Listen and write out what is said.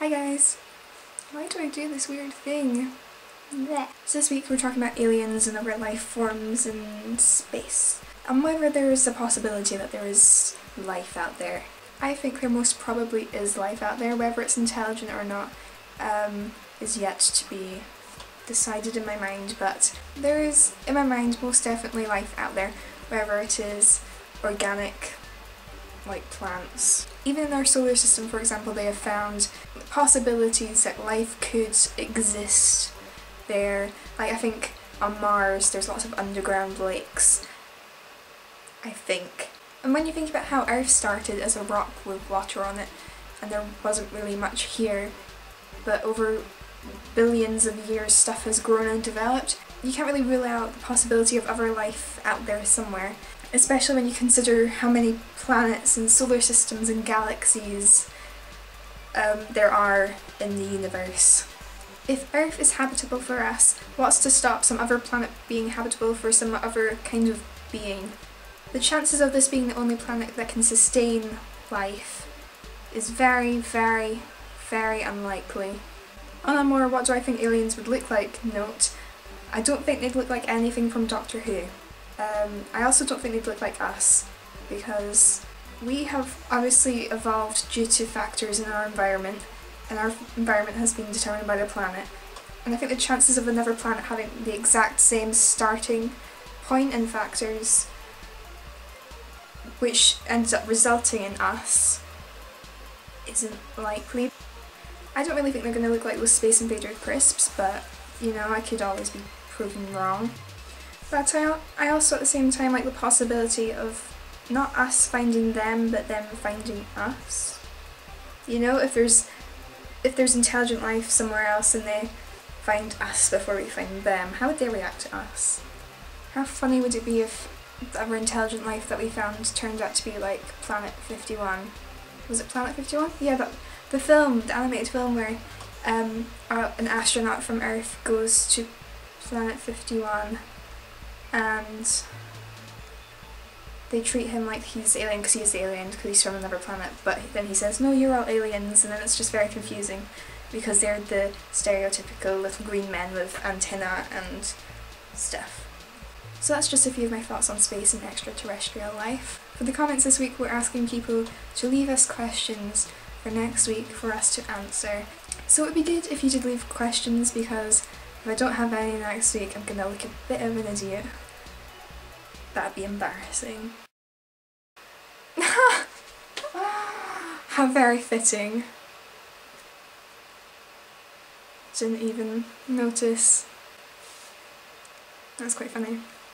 Hi guys! Why do I do this weird thing? Blech. So this week we're talking about aliens and other life forms in space, and whether there is a possibility that there is life out there. I think there most probably is life out there, whether it's intelligent or not is yet to be decided in my mind, but there is, in my mind, most definitely life out there, whether it is organic, like plants. Even in our solar system, for example, they have found possibilities that life could exist there. Like I think on Mars there's lots of underground lakes, I think. And when you think about how Earth started as a rock with water on it, and there wasn't really much here, but over billions of years stuff has grown and developed, you can't really rule out the possibility of other life out there somewhere. Especially when you consider how many planets and solar systems and galaxies there are in the universe. If Earth is habitable for us, what's to stop some other planet being habitable for some other kind of being? The chances of this being the only planet that can sustain life is very, very, very unlikely. On a more what do I think aliens would look like note, I don't think they'd look like anything from Doctor Who. I also don't think they'd look like us, because we have obviously evolved due to factors in our environment, and our environment has been determined by the planet. And I think the chances of another planet having the exact same starting point and factors, which ends up resulting in us, isn't likely. I don't really think they're going to look like those Space Invader crisps, but you know, I could always be proven wrong. But I also at the same time like the possibility of not us finding them, but them finding us. You know, if there's intelligent life somewhere else and they find us before we find them, how would they react to us? How funny would it be if the other intelligent life that we found turned out to be like Planet 51? Was it Planet 51? Yeah, the film, the animated film where an astronaut from Earth goes to Planet 51 and they treat him like he's alien because he is alien because he's from another planet, but then he says, no, you're all aliens, and then it's just very confusing because they're the stereotypical little green men with antenna and stuff. So that's just a few of my thoughts on space and extraterrestrial life. For the comments this week, we're asking people to leave us questions for next week for us to answer. So it would be good if you did leave questions, because if I don't have any next week, I'm gonna look a bit of an idiot. That'd be embarrassing. How very fitting. Didn't even notice. That's quite funny.